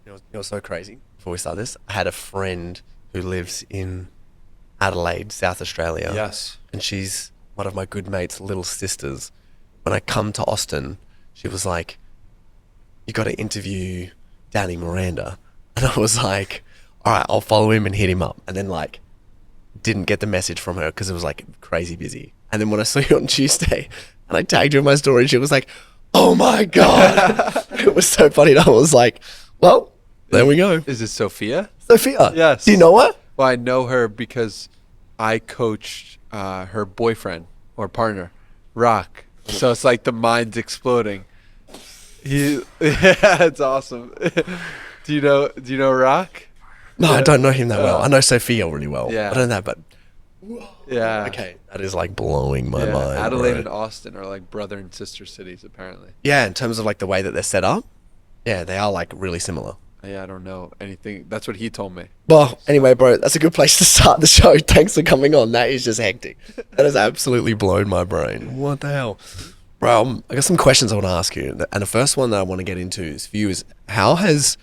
it was so crazy. Before we start this, I had a friend who lives in Adelaide, South Australia, Yes. and she's one of my good mates' little sisters. When I come to Austin, she was like, "You got to interview Danny Miranda," and I was like, "All right, I'll follow him and hit him up." And then like, didn't get the message from her because it was like crazy busy. And then when I saw you on Tuesday, and I tagged her in my story, she was like, "Oh my god!" It was so funny. And I was like, "Well, there we go." Is it Sophia? Sophia. Yes. Do you know her? Well, I know her because I coached her boyfriend or partner, Rock. So it's like the mind's exploding. Yeah, it's awesome. Do you know Rock? No, I Yeah. don't know him that well. I know Sophia really well. Yeah. I don't know, but Yeah. okay, that is like blowing my Yeah. mind. Adelaide bro. and Austin are like brother and sister cities, apparently. Yeah, in terms of like the way that they're set up, yeah, they are like really similar. Yeah, I don't know anything. That's what he told me. Well, anyway, bro, that's a good place to start the show. Thanks for coming on. That is just hectic. That has absolutely blown my brain. What the hell? Bro, I got some questions I want to ask you. And the first one that I want to get into is for you is how has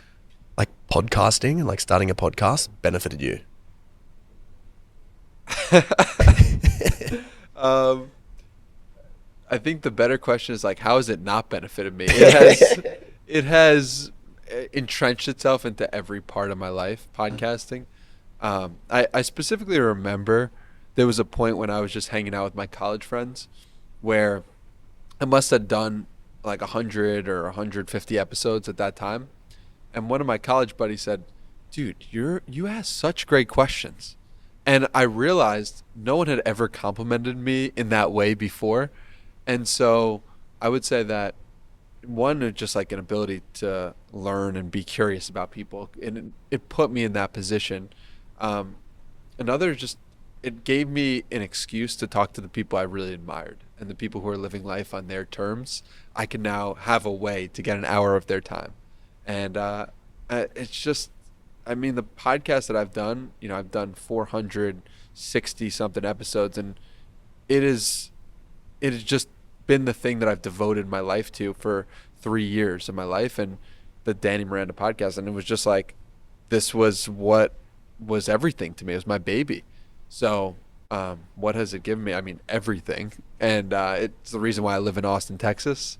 like podcasting and like starting a podcast benefited you? Um, I think the better question is like, how has it not benefited me? It has entrenched itself into every part of my life, podcasting. I specifically remember there was a point when I was just hanging out with my college friends where I must have done like 100 or 150 episodes at that time. And one of my college buddies said, "Dude, you ask such great questions." And I realized no one had ever complimented me in that way before. And so I would say that one is just like an ability to learn and be curious about people, and it put me in that position. um, Another, just it gave me an excuse to talk to the people I really admired and the people who are living life on their terms. I can now have a way to get an hour of their time. And it's just, I mean, the podcast that I've done, I've done 460 something episodes, and it is it has just been the thing that I've devoted my life to for 3 years of my life, and the Danny Miranda podcast. And it was just like, this was what was everything to me. It was my baby. So, what has it given me? I mean, everything. And it's the reason why I live in Austin, Texas.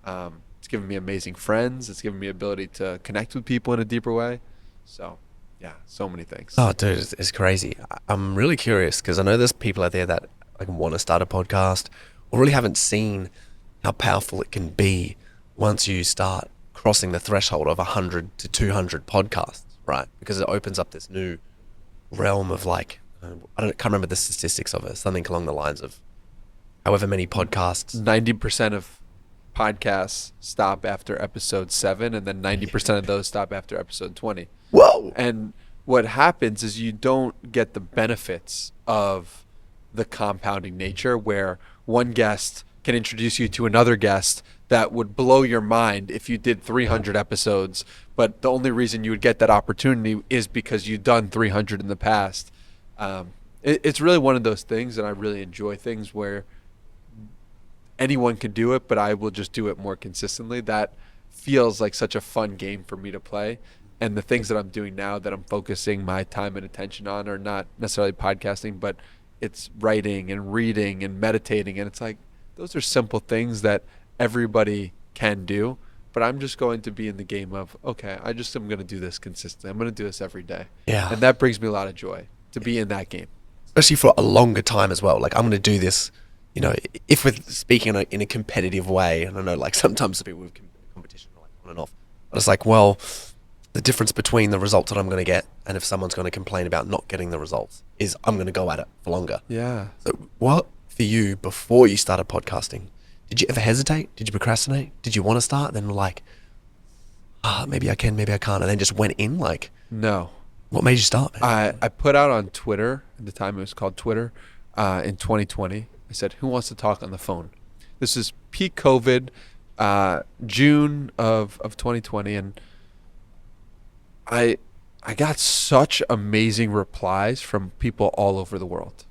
It's given me amazing friends. It's given me ability to connect with people in a deeper way. So, yeah, so many things. Oh, dude, it's crazy. I'm really curious because I know there's people out there that like want to start a podcast or really haven't seen how powerful it can be once you start crossing the threshold of 100 to 200 podcasts, right? Because it opens up this new realm of like, can't remember the statistics of it, something along the lines of however many podcasts. 90% of podcasts stop after episode 7, and then 90% of those stop after episode 20. Whoa! And what happens is you don't get the benefits of the compounding nature, where one guest can introduce you to another guest that would blow your mind if you did 300 episodes. But the only reason you would get that opportunity is because you've done 300 in the past. It's really one of those things, and I really enjoy things where anyone can do it, but I will just do it more consistently. That feels like such a fun game for me to play. And the things that I'm doing now that I'm focusing my time and attention on are not necessarily podcasting, but it's writing and reading and meditating. And it's like, those are simple things that everybody can do. But I'm just going to be in the game of, okay, I just am going to do this consistently. I'm going to do this every day. Yeah. And that brings me a lot of joy to be in that game. Especially for a longer time as well. Like I'm going to do this, if we're speaking in a competitive way, and I know like sometimes the people with competition are like on and off, but it's like, well, the difference between the results that I'm going to get and if someone's going to complain about not getting the results is I'm going to go at it for longer. Yeah. So what for you before you started podcasting? Did you ever hesitate? Did you procrastinate? Did you want to start? Then like, maybe I can, maybe I can't. And then just went in like, No. what made you start, man? I put out on Twitter, at the time it was called Twitter, in 2020. I said, who wants to talk on the phone? This is peak COVID, June of 2020. And I got such amazing replies from people all over the world.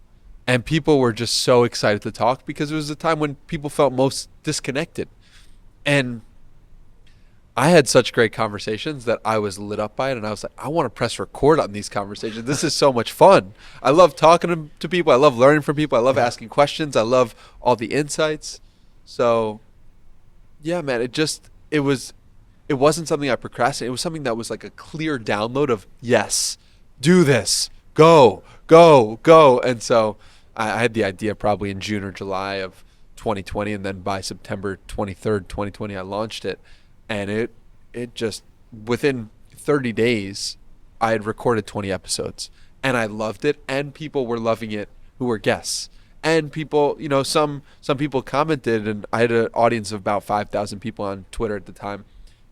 And people were just so excited to talk because it was a time when people felt most disconnected. And I had such great conversations that I was lit up by it, and I was like, I want to press record on these conversations. This is so much fun. I love talking to people. I love learning from people. I love asking questions. I love all the insights. So, yeah, man, it wasn't something I procrastinated. It was something that was like a clear download of, yes, do this, go, go, go. And so I had the idea probably in June or July of 2020, and then by September 23rd, 2020, I launched it. And it just, within 30 days, I had recorded 20 episodes, and I loved it, and people were loving it who were guests. And people, some people commented, and I had an audience of about 5,000 people on Twitter at the time.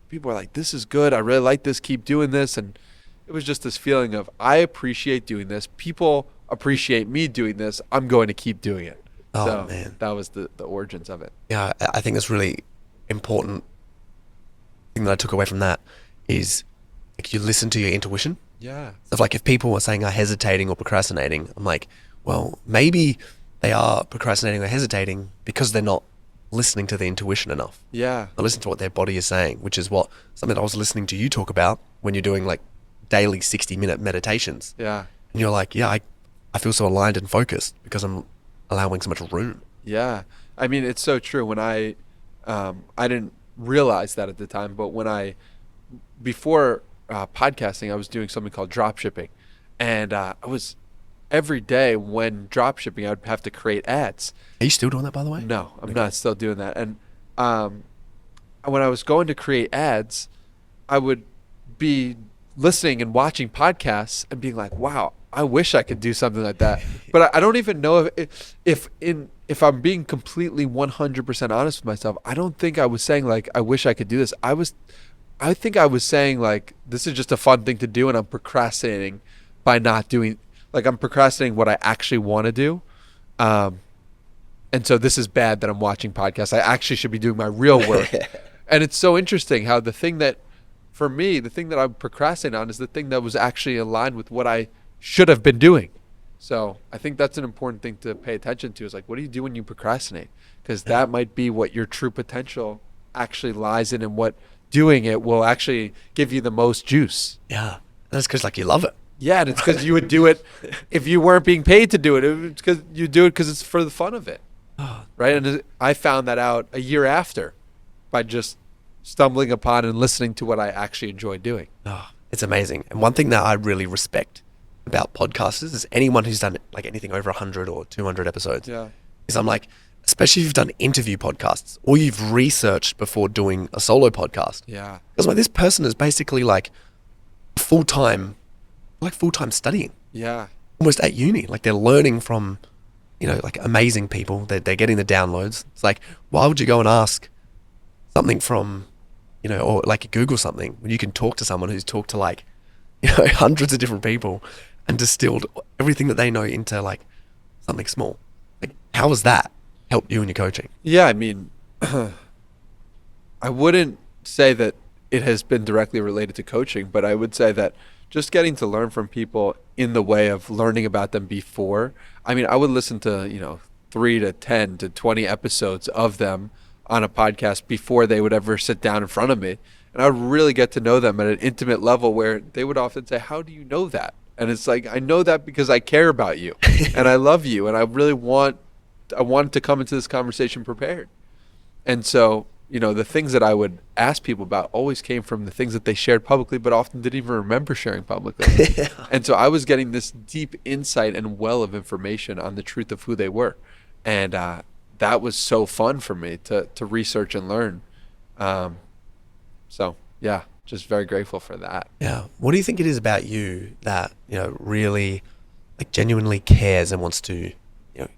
People were like, this is good. I really like this. Keep doing this. And it was just this feeling of, I appreciate doing this. People appreciate me doing this. I'm going to keep doing it. Oh, so man. that was the origins of it. Yeah, I think that's really important. Thing that I took away from that is like you listen to your intuition. Yeah. So like if people are saying are hesitating or procrastinating, I'm like, well, maybe they are procrastinating or hesitating because they're not listening to their intuition enough. Yeah. They listen to what their body is saying, which is what something I was listening to you talk about when you're doing like daily 60-minute meditations. Yeah. And you're like, yeah, I feel so aligned and focused because I'm allowing so much room. Yeah. I mean, it's so true. When I didn't realize that at the time, but before podcasting, I was doing something called drop shipping. And I was, every day when drop shipping, I would have to create ads. Are you still doing that, by the way? No, I'm not still doing that. And when I was going to create ads, I would be listening and watching podcasts and being like, wow, I wish I could do something like that. But I don't even know if I'm being completely 100% honest with myself. I don't think I was saying like, I wish I could do this. I think I was saying like, this is just a fun thing to do, and I'm procrastinating by not doing, like I'm procrastinating what I actually want to do. And so this is bad that I'm watching podcasts. I actually should be doing my real work. And it's so interesting how the thing that I'm procrastinating on is the thing that was actually aligned with what I should have been doing. So I think that's an important thing to pay attention to, is like, what do you do when you procrastinate? Because that might be what your true potential actually lies in, and what doing it will actually give you the most juice. Yeah. That's because like you love it. Yeah, and it's because you would do it if you weren't being paid to do it. It's because you do it because it's for the fun of it, right? And I found that out a year after by just stumbling upon and listening to what I actually enjoy doing. Oh, it's amazing. And one thing that I really respect about podcasters is anyone who's done like anything over 100 or 200 episodes. Yeah. Is I'm like, especially if you've done interview podcasts or you've researched before doing a solo podcast. Yeah. Because like this person is basically like full-time studying. Yeah. Almost at uni. Like they're learning from, like amazing people. They're getting the downloads. It's like, why would you go and ask something from, or like Google something when you can talk to someone who's talked to like, hundreds of different people and distilled everything that they know into like something small. Like, how has that helped you in your coaching? Yeah, I mean, I wouldn't say that it has been directly related to coaching, but I would say that just getting to learn from people in the way of learning about them before. I mean, I would listen to, 3 to 10 to 20 episodes of them on a podcast before they would ever sit down in front of me. And I would really get to know them at an intimate level, where they would often say, how do you know that? And it's like, I know that because I care about you and I love you, and I wanted to come into this conversation prepared. And so, the things that I would ask people about always came from the things that they shared publicly, but often didn't even remember sharing publicly. Yeah. And so I was getting this deep insight and well of information on the truth of who they were. And that was so fun for me to research and learn. So, yeah, just very grateful for that. Yeah. What do you think it is about you that, really like genuinely cares and wants to,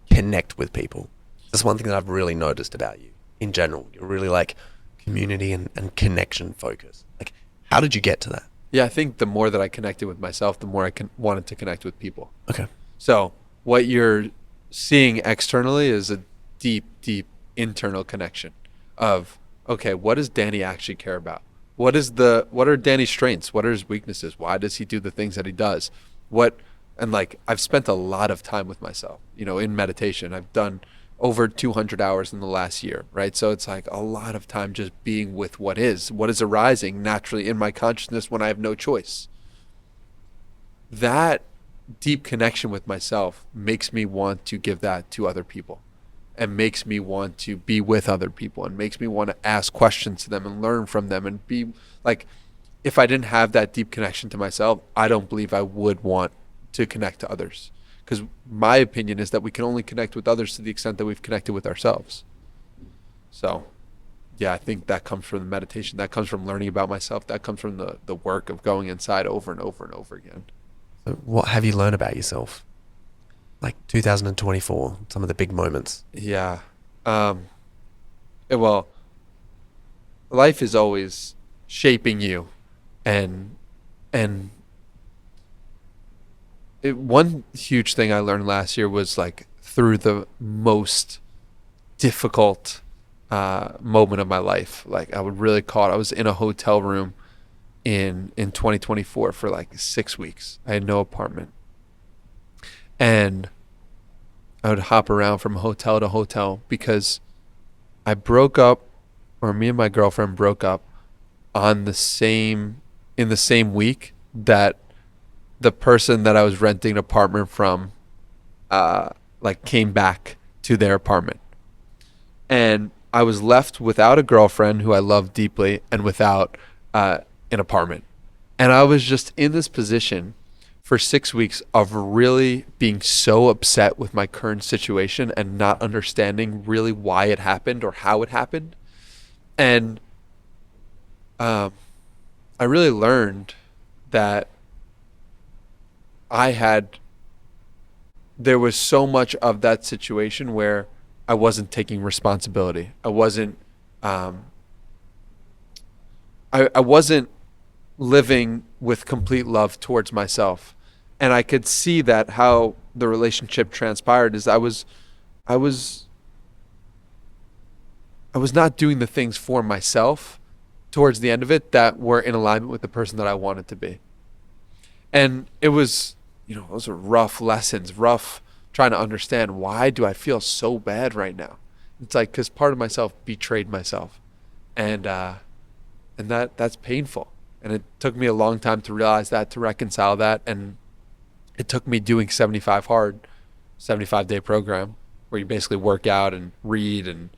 connect with people? That's one thing that I've really noticed about you in general. You're really like community and connection focused. Like, how did you get to that? Yeah, I think the more that I connected with myself, the more I wanted to connect with people. Okay. So what you're seeing externally is a deep, deep internal connection of, okay, what does Danny actually care about? What are Danny's strengths? What are his weaknesses? Why does he do the things that he does? And like, I've spent a lot of time with myself, in meditation. I've done over 200 hours in the last year, right? So it's like a lot of time just being with what is arising naturally in my consciousness when I have no choice. That deep connection with myself makes me want to give that to other people, and makes me want to be with other people, and makes me want to ask questions to them and learn from them, and be like, if I didn't have that deep connection to myself, I don't believe I would want to connect to others. Because my opinion is that we can only connect with others to the extent that we've connected with ourselves. So, yeah, I think that comes from the meditation. That comes from learning about myself. That comes from the work of going inside over and over and over again. So what have you learned about yourself? Like 2024, some of the big moments. Yeah. Well, life is always shaping you, and one huge thing I learned last year was like through the most difficult moment of my life. Like I would really call it. I was in a hotel room in 2024 for like 6 weeks. I had no apartment, and I would hop around from hotel to hotel because I broke up, or me and my girlfriend broke up in the same week that the person that I was renting an apartment from like came back to their apartment. And I was left without a girlfriend who I loved deeply, and without an apartment. And I was just in this position for 6 weeks of really being so upset with my current situation and not understanding really why it happened or how it happened. And I really learned that there was so much of that situation where I wasn't taking responsibility. I wasn't living with complete love towards myself. And I could see that how the relationship transpired is I was not doing the things for myself towards the end of it that were in alignment with the person that I wanted to be. And it was, those are rough lessons, rough trying to understand, why do I feel so bad right now? It's like, because part of myself betrayed myself. And that's painful. And it took me a long time to realize that, to reconcile that. And it took me doing 75-day program where you basically work out and read and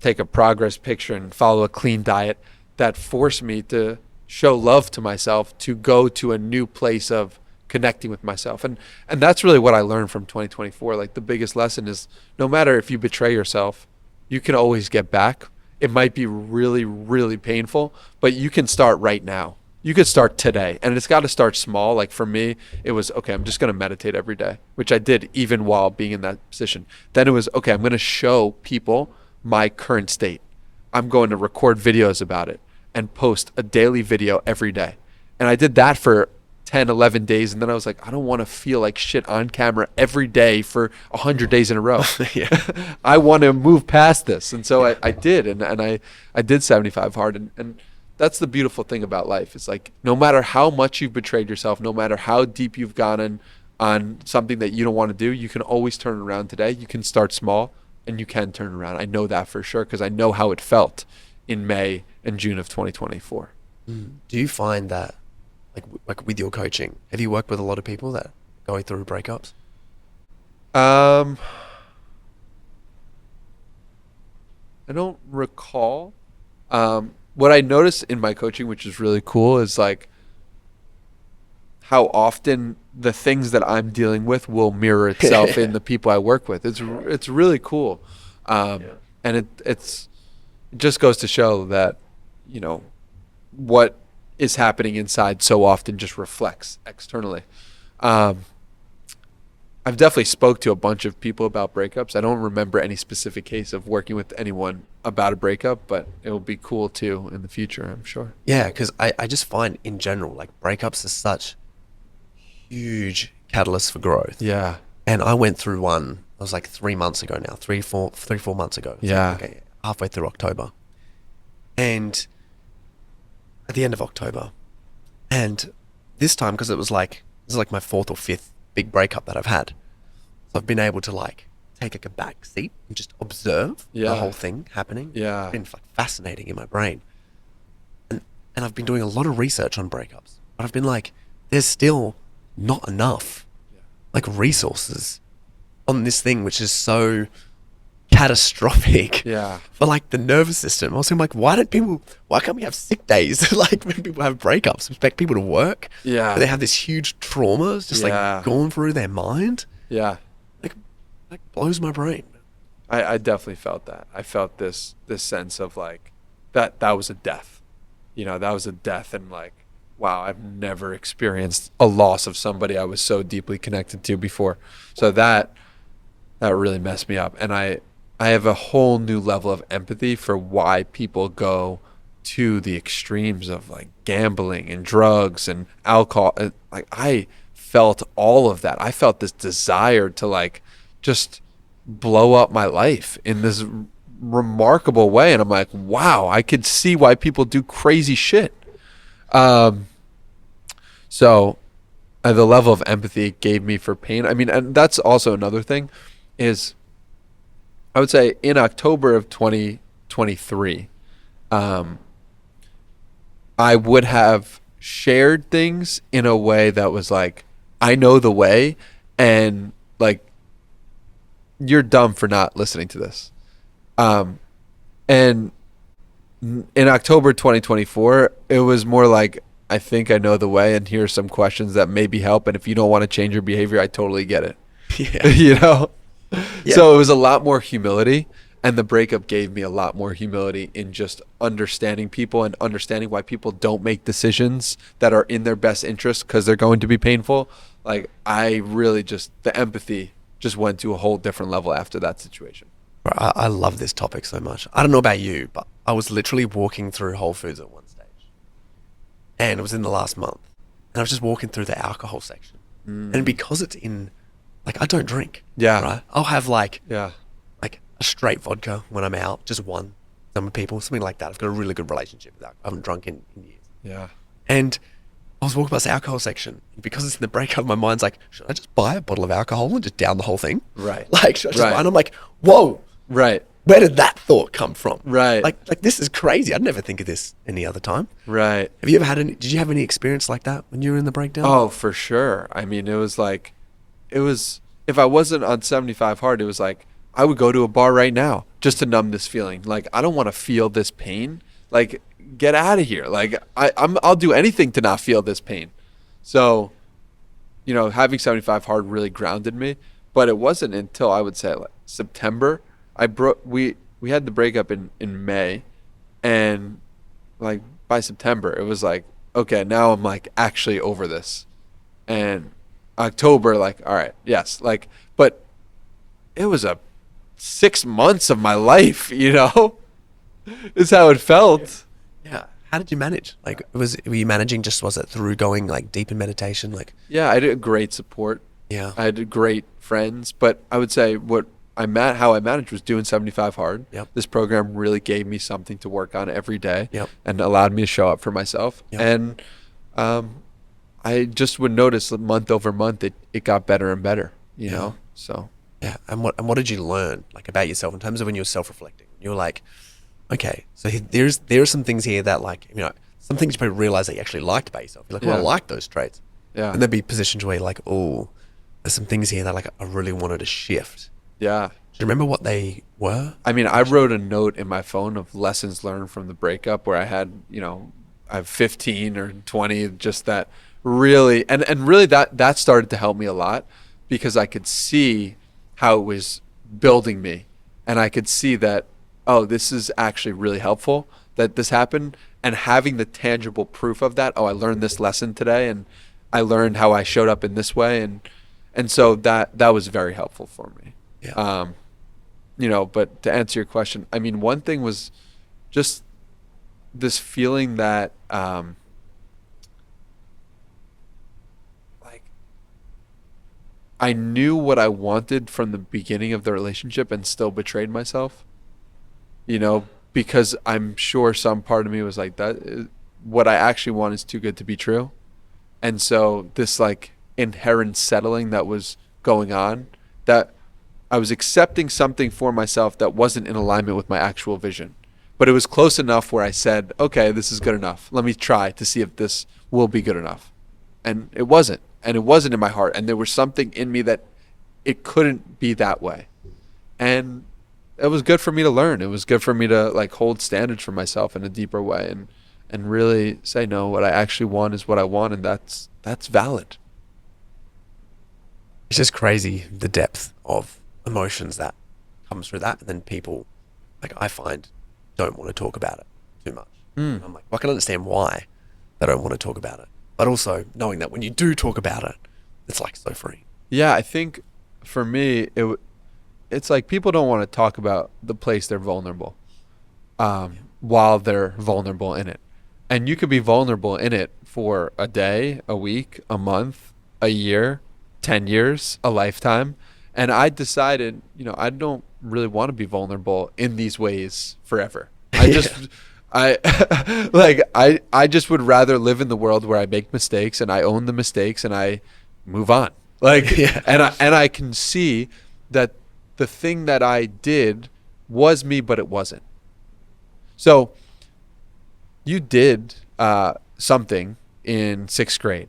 take a progress picture and follow a clean diet, that forced me to show love to myself, to go to a new place of connecting with myself. And that's really what I learned from 2024. Like the biggest lesson is, no matter if you betray yourself, you can always get back. It might be really, really painful, but you can start right now. You could start today, and it's got to start small. Like for me, it was, okay, I'm just going to meditate every day, which I did even while being in that position. Then it was, okay, I'm going to show people my current state. I'm going to record videos about it and post a daily video every day. And I did that for 10, 11 days. And then I was like, I don't want to feel like shit on camera every day for 100 days in a row. I want to move past this. And so I did. And I did 75 hard. And that's the beautiful thing about life. It's like, no matter how much you've betrayed yourself, no matter how deep you've gone on something that you don't want to do, you can always turn around today. You can start small and you can turn around. I know that for sure, because I know how it felt in May and June of 2024. Do you find that, like with your coaching, have you worked with a lot of people that are going through breakups? I don't recall. What I noticed in my coaching, which is really cool, is like how often the things that I'm dealing with will mirror itself in the people I work with. It's really cool. And it just goes to show that, what is happening inside so often just reflects externally. I've definitely spoke to a bunch of people about breakups. I don't remember any specific case of working with anyone about a breakup, but it will be cool too in the future, I'm sure. Yeah, because I just find in general, like breakups are such huge catalysts for growth. Yeah. And I went through one, it was like 3 months ago now, 4 months ago. Yeah. Okay, halfway through October. And at the end of October. And this time, because this is like my 4th or 5th big breakup that I've had. So I've been able to like take like a back seat and just observe the Yeah. whole thing happening. It's Yeah. been like fascinating in my brain. And I've been doing a lot of research on breakups, but I've been like, there's still not enough like resources on this thing, which is so catastrophic Yeah. for like the nervous system. Also, I'm like, why can't we have sick days? Like when people have breakups, we expect people to work. Yeah. But they have this huge trauma just Yeah. like going through their mind. Yeah. Like blows my brain. I definitely felt that. I felt this sense of like that was a death. That was a death, and like, wow, I've never experienced a loss of somebody I was so deeply connected to before. So that really messed me up. And I have a whole new level of empathy for why people go to the extremes of like gambling and drugs and alcohol. Like I felt all of that. I felt this desire to like just blow up my life in this remarkable way. And I'm like, wow, I could see why people do crazy shit. So the level of empathy it gave me for pain. I mean, and that's also another thing is I would say in October of 2023, I would have shared things in a way that was like, I know the way, and like, you're dumb for not listening to this. And in October 2024, it was more like, I think I know the way, and here's some questions that maybe help. And if you don't want to change your behavior, I totally get it. Yeah. Yeah. So it was a lot more humility, and the breakup gave me a lot more humility in just understanding people and understanding why people don't make decisions that are in their best interest because they're going to be painful. Like I really the empathy just went to a whole different level after that situation. I love this topic so much. I don't know about you, but I was literally walking through Whole Foods at one stage, and it was in the last month, and I was just walking through the alcohol section, and because it's in, like, I don't drink. Yeah. Right. I'll have like Yeah. a straight vodka when I'm out, just one. Some people, something like that. I've got a really good relationship with that. I haven't drunk in years. Yeah. And I was walking past the alcohol section, and because it's in the breakup, my mind's like, should I just buy a bottle of alcohol and just down the whole thing? Right. Like, should I just Right. buy? And I'm like, whoa, Right. where did that thought come from? Right. Like this is crazy. I'd never think of this any other time. Right. Have you ever had did you have any experience like that when you were in the breakdown? Oh, for sure. I mean, it was if I wasn't on 75 hard, it was like, I would go to a bar right now just to numb this feeling. Like, I don't want to feel this pain. Like, get out of here. Like, I'll do anything to not feel this pain. So, having 75 hard really grounded me. But it wasn't until I would say like September. We had the breakup in May, and like by September it was like, okay, now I'm like actually over this. And October, like, all right, yes, like, but it was a 6 months of my life, is how it felt. Yeah. How did you manage? Like, were you managing was it through going like deep in meditation? Like, Yeah, I did great support. yeah. I had great friends, but I would say how I managed was doing 75 hard. Yep. This program really gave me something to work on every day. Yep. And allowed me to show up for myself. Yep. And I just would notice that month over month it got better and better, So Yeah. And what did you learn like about yourself in terms of when you were self-reflecting? You were like, okay, so there are some things here that like, some things you probably realize that you actually liked about yourself. You're like, well, I Yeah. like those traits. yeah. And there'd be positions where you're like, oh, there's some things here that like I really wanted to shift. Yeah. Do you remember what they were? I mean, I wrote a note in my phone of lessons learned from the breakup where I had, I have 15 or 20, just that really, and really that started to help me a lot because I could see how it was building me. And I could see that, oh, this is actually really helpful that this happened. And having the tangible proof of that, oh, I learned this lesson today and I learned how I showed up in this way. And so that was very helpful for me. Yeah. But to answer your question, I mean, one thing was just this feeling that, like, I knew what I wanted from the beginning of the relationship and still betrayed myself, because I'm sure some part of me was like, what I actually want is too good to be true. And so this like inherent settling that was going on, that I was accepting something for myself that wasn't in alignment with my actual vision. But it was close enough where I said, okay, this is good enough. Let me try to see if this will be good enough. And it wasn't. And it wasn't in my heart. And there was something in me that it couldn't be that way. And it was good for me to learn. It was good for me to like hold standards for myself in a deeper way and really say, no, what I actually want is what I want, and that's valid. It's just crazy the depth of emotions that comes through that, and then people, like I find, don't want to talk about it too much. I'm like, well, I can understand why they don't want to talk about it, but also knowing that when you do talk about it, it's like so free. Yeah, I think for me, it's like people don't want to talk about the place they're vulnerable while they're vulnerable in it. And you could be vulnerable in it for a day, a week, a month, a year, 10 years, a lifetime. And I decided, I don't really want to be vulnerable in these ways forever. I just would rather live in the world where I make mistakes and I own the mistakes and I move on. And I can see that the thing that I did was me, but it wasn't. So you did something in 6th grade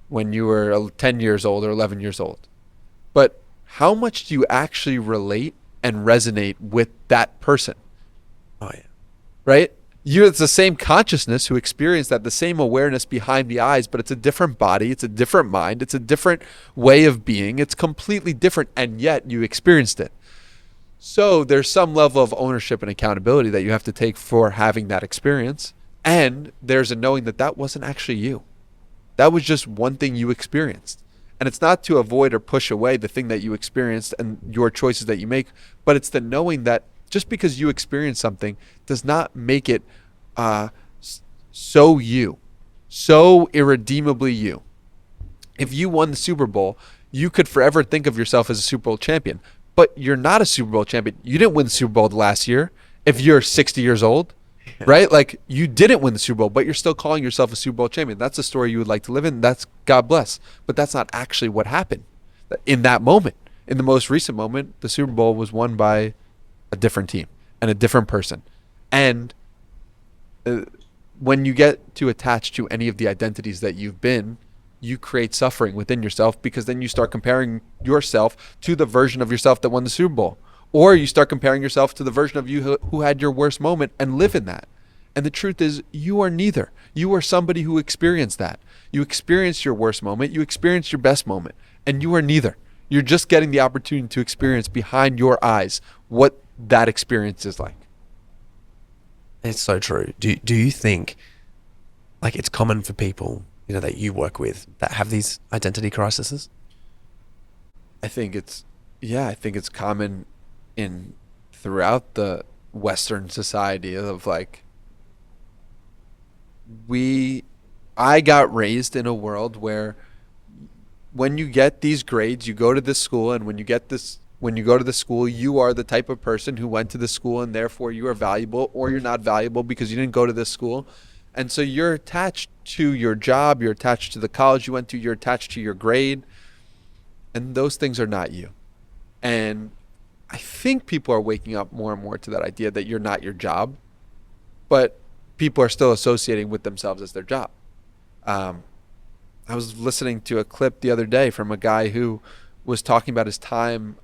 when you were 10 years old or 11 years old. But how much do you actually relate and resonate with that person? Oh, yeah. Right? It's the same consciousness who experienced that, the same awareness behind the eyes, but it's a different body, it's a different mind, it's a different way of being, it's completely different, and yet you experienced it. So there's some level of ownership and accountability that you have to take for having that experience, and there's a knowing that that wasn't actually you. That was just one thing you experienced. And it's not to avoid or push away the thing that you experienced and your choices that you make, but it's the knowing that just because you experience something does not make it so you, so irredeemably you. If you won the Super Bowl, you could forever think of yourself as a Super Bowl champion, but you're not a Super Bowl champion. You didn't win the Super Bowl last year if you're 60 years old, right? Like you didn't win the Super Bowl, but you're still calling yourself a Super Bowl champion. That's a story you would like to live in. That's God bless. But that's not actually what happened in that moment. In the most recent moment, the Super Bowl was won by a different team and a different person. And when you get too attached to any of the identities that you've been, you create suffering within yourself, because then you start comparing yourself to the version of yourself that won the Super Bowl. Or you start comparing yourself to the version of you who had your worst moment and live in that. And the truth is, you are neither. You are somebody who experienced that. You experienced your worst moment. You experienced your best moment. And you are neither. You're just getting the opportunity to experience behind your eyes what that experience is like. It's so true. Do you think like it's common for people, that you work with that have these identity crises? I think it's common throughout the Western society of like, I got raised in a world where when you get these grades, you go to this school, and when you go to the school, you are the type of person who went to the school, and therefore you are valuable, or you're not valuable because you didn't go to this school. And so you're attached to your job, you're attached to the college you went to, you're attached to your grade, and those things are not you. And I think people are waking up more and more to that idea that you're not your job, but people are still associating with themselves as their job. I was listening to a clip the other day from a guy who was talking about his time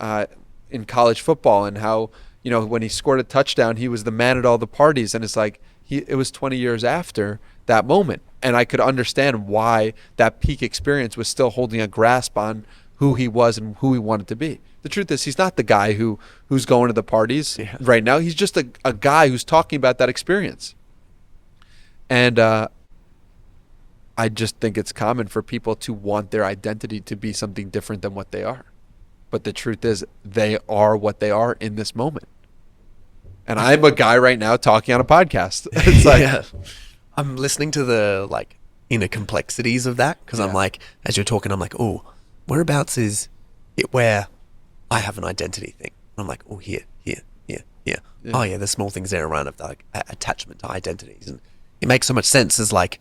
in college football and how, when he scored a touchdown, he was the man at all the parties. And it's like, it was 20 years after that moment. And I could understand why that peak experience was still holding a grasp on who he was and who he wanted to be. The truth is, he's not the guy who's going to the parties right now. He's just a guy who's talking about that experience. And I just think it's common for people to want their identity to be something different than what they are. But the truth is, they are what they are in this moment. And I'm a guy right now talking on a podcast. It's like, I'm listening to the inner complexities of that, because I'm like, as you're talking, I'm like, oh, whereabouts is it where I have an identity thing? And I'm like, oh, here. Oh yeah, the small things there around of like attachment to identities, and it makes so much sense. As like,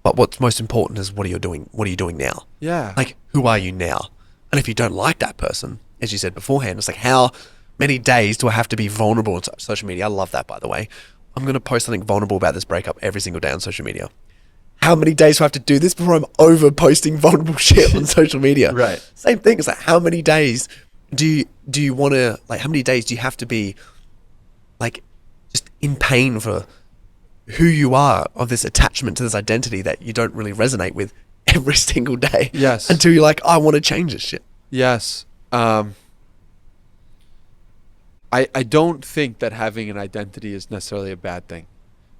but what's most important is what are you doing? What are you doing now? Yeah. Like, who are you now? And if you don't like that person, as you said beforehand, it's like, how many days do I have to be vulnerable on social media? I love that, by the way. I'm going to post something vulnerable about this breakup every single day on social media. How many days do I have to do this before I'm over posting vulnerable shit on social media? Right. Same thing. It's like, how many days do you want to, like, how many days do you have to be like just in pain for who you are, of this attachment to this identity that you don't really resonate with every single day? Yes. Until you're like, I want to change this shit. Yes. I don't think that having an identity is necessarily a bad thing,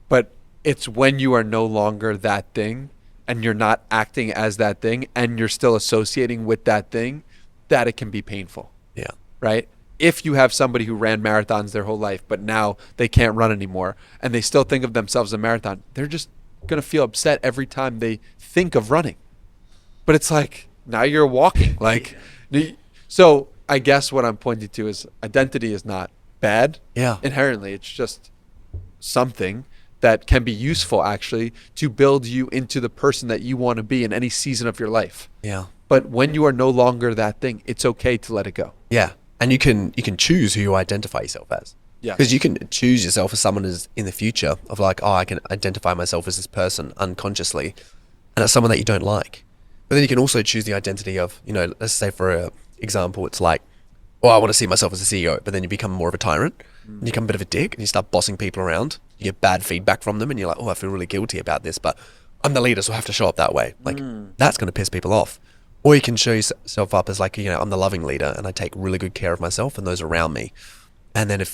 but it's when you are no longer that thing and you're not acting as that thing and you're still associating with that thing that it can be painful. Yeah. Right? If you have somebody who ran marathons their whole life, but now they can't run anymore and they still think of themselves as a marathon, they're just going to feel upset every time they think of running. But it's like, now you're walking. Like, so I guess what I'm pointing to is identity is not bad. Yeah. Inherently, it's just something that can be useful actually to build you into the person that you want to be in any season of your life. Yeah. But when you are no longer that thing, it's okay to let it go. Yeah. And you can choose who you identify yourself as. Yeah. Because you can choose yourself as someone as in the future of like, oh, I can identify myself as this person unconsciously, and it's someone that you don't like. But then you can also choose the identity of, you know, let's say for example, it's like, oh, I want to see myself as a CEO, but then you become more of a tyrant, and you become a bit of a dick, and you start bossing people around. You get bad feedback from them, and you're like, oh, I feel really guilty about this, but I'm the leader, so I have to show up that way. Like, that's going to piss people off. Or you can show yourself up as like, you know, I'm the loving leader, and I take really good care of myself and those around me. And then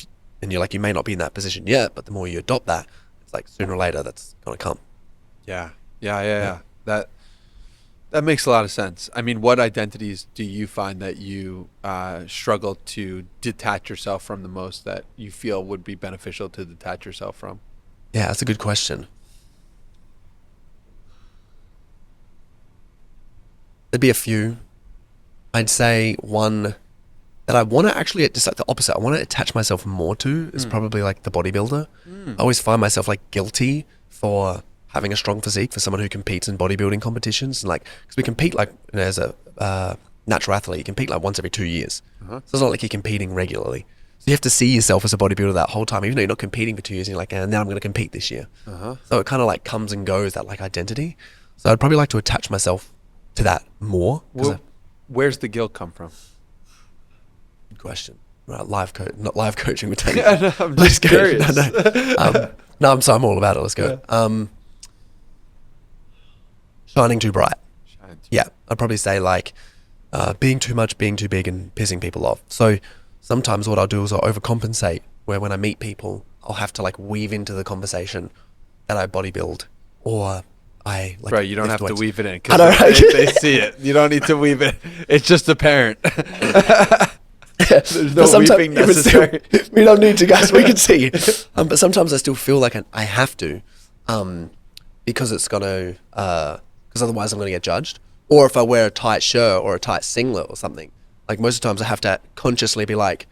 and you're like, you may not be in that position yet, but the more you adopt that, it's like sooner or later that's going to come. Yeah. That makes a lot of sense. I mean, what identities do you find that you struggle to detach yourself from the most, that you feel would be beneficial to detach yourself from? Yeah, that's a good question. There'd be a few. I'd say one that I want to actually, just like the opposite, I want to attach myself more to is probably like the bodybuilder. I always find myself like guilty for having a strong physique for someone who competes in bodybuilding competitions. And like, because we compete like, you know, as a natural athlete, you compete like once every 2 years. So it's not like you're competing regularly. So you have to see yourself as a bodybuilder that whole time, even though you're not competing for 2 years, and you're like, now I'm going to compete this year. So it kind of like comes and goes, that like identity. So I'd probably like to attach myself to that more. Well, where's the guilt come from? Good question. Right, not live coaching with Danny. Yeah, no, I'm just curious. No, I'm sorry, I'm all about it. Let's go. Yeah. Shining too bright. Yeah, I'd probably say like being too much, being too big, and pissing people off. So sometimes what I'll do is I'll overcompensate, where when I meet people, I'll have to like weave into the conversation that I bodybuild, or I like. Right, you don't have to weave it in, I know, because right? they see it. You don't need to weave it. It's just apparent. There's no weaving necessary. We don't need to, guys. We can see. But sometimes I still feel like I have to, because it's gonna, because otherwise I'm gonna get judged. Or if I wear a tight shirt or a tight singlet or something, like most of the times I have to consciously be like,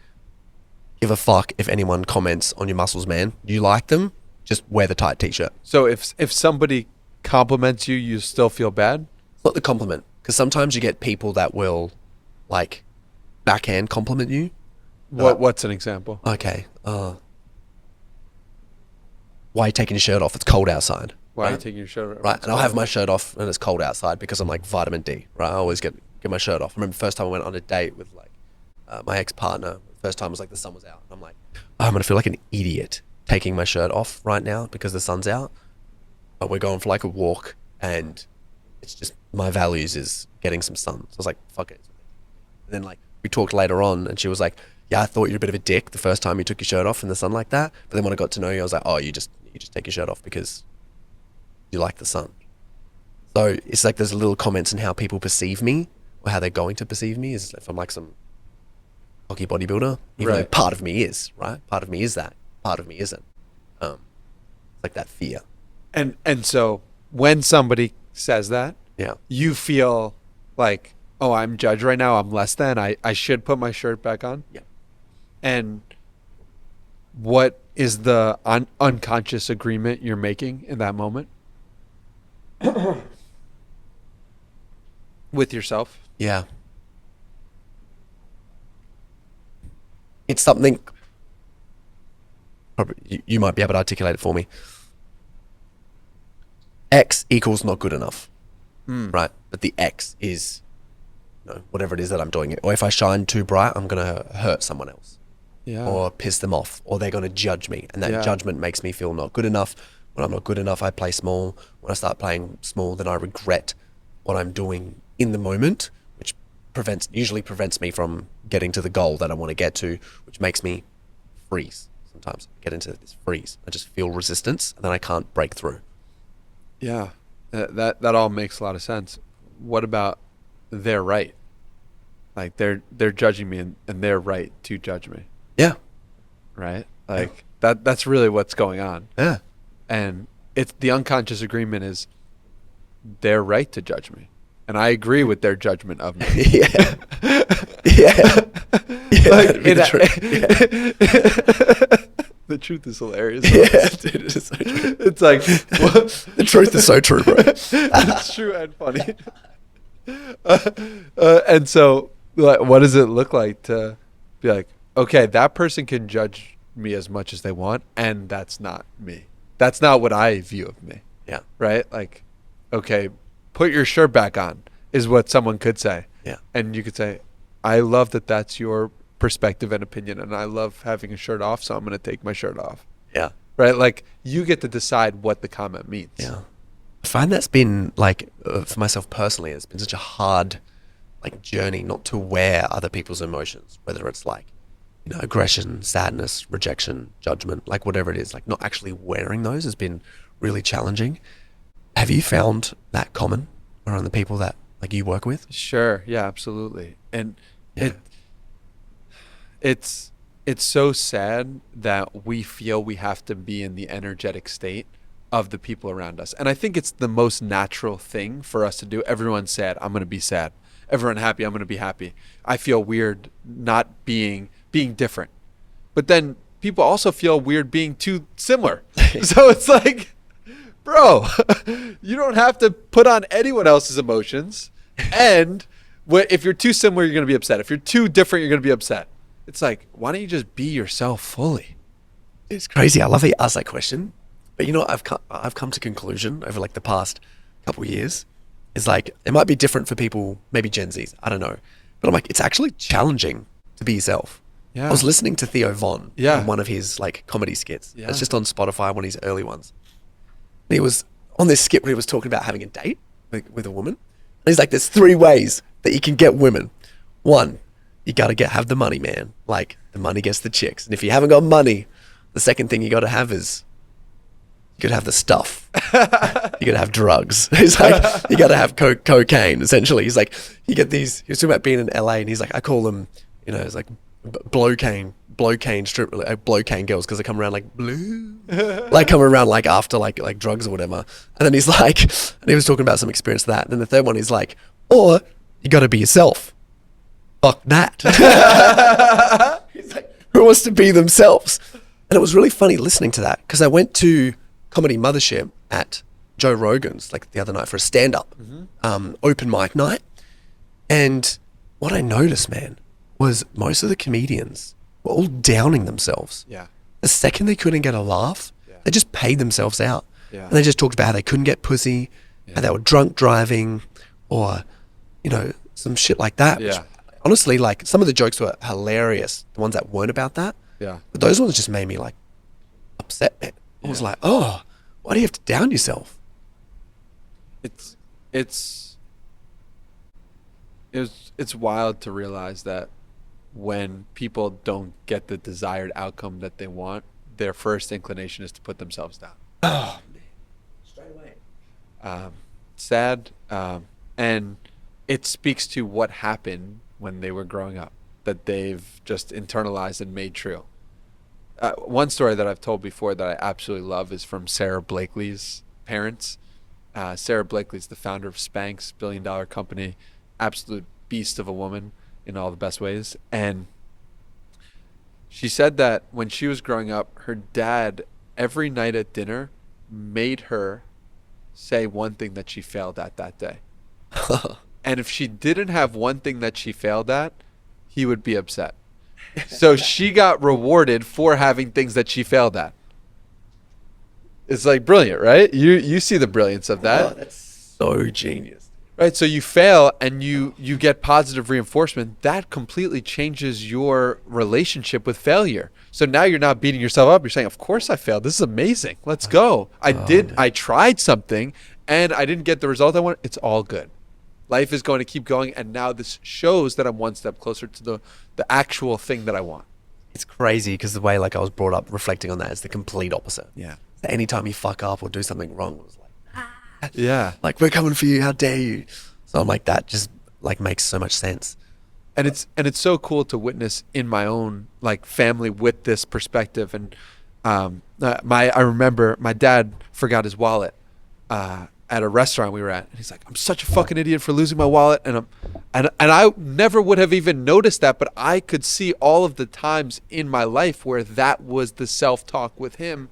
give a fuck if anyone comments on your muscles, man. You like them? Just wear the tight t-shirt. So if somebody compliments you, you still feel bad? It's not the compliment, because sometimes you get people that will, like, backhand compliment you. What's an example? Okay. Why are you taking your shirt off? It's cold outside. Why are you taking your shirt off? Right, and I'll have my shirt off and it's cold outside because I'm like vitamin D, right? I always get my shirt off. I remember the first time I went on a date with like my ex-partner, first time was like the sun was out. And I'm like, oh, I'm going to feel like an idiot taking my shirt off right now because the sun's out. But we're going for like a walk and it's just, my values is getting some sun. So I was like, fuck it. And then like we talked later on and she was like, yeah, I thought you were a bit of a dick the first time you took your shirt off in the sun like that. But then when I got to know you, I was like, oh, you just take your shirt off because you like the sun. So it's like there's little comments in how people perceive me or how they're going to perceive me, is if I'm like some cocky bodybuilder, even though part of me is, right? Part of me is that, part of me isn't. Like that fear. And so when somebody says that, Yeah. you feel like, oh, I'm judged right now, I'm less than, I should put my shirt back on? Yeah. And what is the unconscious agreement you're making in that moment? With yourself? Yeah. It's something, probably you might be able to articulate it for me. X equals not good enough, right? But the X is, whatever it is that I'm doing it. Or if I shine too bright, I'm going to hurt someone else or piss them off, or they're going to judge me. And that judgment makes me feel not good enough. When I'm not good enough, I play small. When I start playing small, then I regret what I'm doing in the moment, which usually prevents me from getting to the goal that I want to get to, which makes me freeze. Sometimes I get into this freeze. I just feel resistance, and then I can't break through. Yeah, that all makes a lot of sense. What about they're right? Like they're judging me, and they're right to judge me. Yeah. Right? Like that's really what's going on. Yeah. And it's the unconscious agreement is they're right to judge me. And I agree with their judgment of me. Yeah. Yeah. Like, the truth is hilarious. Yeah, dude, it is so true. It's like, the truth is so true, bro. It's true and funny. And so, like, what does it look like to be like, okay, that person can judge me as much as they want, and that's not me. That's not what I view of me. Yeah. Right? Like, okay, put your shirt back on is what someone could say. Yeah. And you could say, I love that that's your perspective and opinion, and I love having a shirt off, so I'm going to take my shirt off. Yeah. Right? Like, you get to decide what the comment means. Yeah. I find that's been, like, for myself personally, it's been such a hard, like, journey not to wear other people's emotions, whether it's like, aggression, sadness, rejection, judgment, like whatever it is, like not actually wearing those has been really challenging. Have you found that common around the people that like you work with? Sure. Yeah, absolutely. And it's so sad that we feel we have to be in the energetic state of the people around us. And I think it's the most natural thing for us to do. Everyone's sad, I'm going to be sad. Everyone happy, I'm going to be happy. I feel weird not being different. But then people also feel weird being too similar. So it's like, bro, you don't have to put on anyone else's emotions. And if you're too similar, you're going to be upset. If you're too different, you're going to be upset. It's like, why don't you just be yourself fully? It's crazy. I love that you asked that question. But I've come to conclusion over like the past couple of years. It's like, it might be different for people, maybe Gen Zs, I don't know. But I'm like, it's actually challenging to be yourself. Yeah. I was listening to Theo Von on one of his like comedy skits. Yeah. It's just on Spotify, one of his early ones. And he was on this skit where he was talking about having a date with a woman. And he's like, there's 3 ways that you can get women. 1, you got to have the money, man. Like the money gets the chicks. And if you haven't got money, the second thing you got to have is you got to have the stuff. You got to have drugs. He's like, you got to have cocaine, essentially. He's like, you get these, he was talking about being in LA and he's like, I call them, it's like blowcane girls because they come around like blue, like come around like after like drugs or whatever. And then he's like, and he was talking about some experience of that. And then the third one is like, or you got to be yourself. Fuck that. He's like, who wants to be themselves? And it was really funny listening to that because I went to Comedy Mothership at Joe Rogan's like the other night for a stand-up open mic night. And what I noticed, man, was most of the comedians were all downing themselves. Yeah. The second they couldn't get a laugh, they just paid themselves out. Yeah. And they just talked about how they couldn't get pussy, how they were drunk driving, or, some shit like that. Yeah. Which, honestly, like some of the jokes were hilarious, the ones that weren't about that. Yeah. But those ones just made me like upset, man. I was like, oh, why do you have to down yourself? It's wild to realize that when people don't get the desired outcome that they want, their first inclination is to put themselves down. Oh, man. Straight away. Sad. And it speaks to what happened when they were growing up that they've just internalized and made true. One story that I've told before that I absolutely love is from Sarah Blakely's parents. Sarah Blakely's the founder of Spanx, billion-dollar company, absolute beast of a woman in all the best ways. And she said that when she was growing up, her dad, every night at dinner, made her say one thing that she failed at that day. And if she didn't have one thing that she failed at, he would be upset. So she got rewarded for having things that she failed at. It's like brilliant, right? You see the brilliance of that. Oh, that's so genius. Right, so you fail and you get positive reinforcement. That completely changes your relationship with failure. So now you're not beating yourself up. You're saying, "Of course I failed. This is amazing. Let's go. I tried something and I didn't get the result I want. It's all good. Life is going to keep going, and now this shows that I'm one step closer to the actual thing that I want." It's crazy because the way like I was brought up reflecting on that is the complete opposite. Yeah. Anytime you fuck up or do something wrong, it was like, Yeah. like, we're coming for you. How dare you? So I'm like, that just like makes so much sense. And it's so cool to witness in my own like family with this perspective. And I remember my dad forgot his wallet at a restaurant we were at, and he's like, "I'm such a fucking idiot for losing my wallet," and I never would have even noticed that, but I could see all of the times in my life where that was the self-talk with him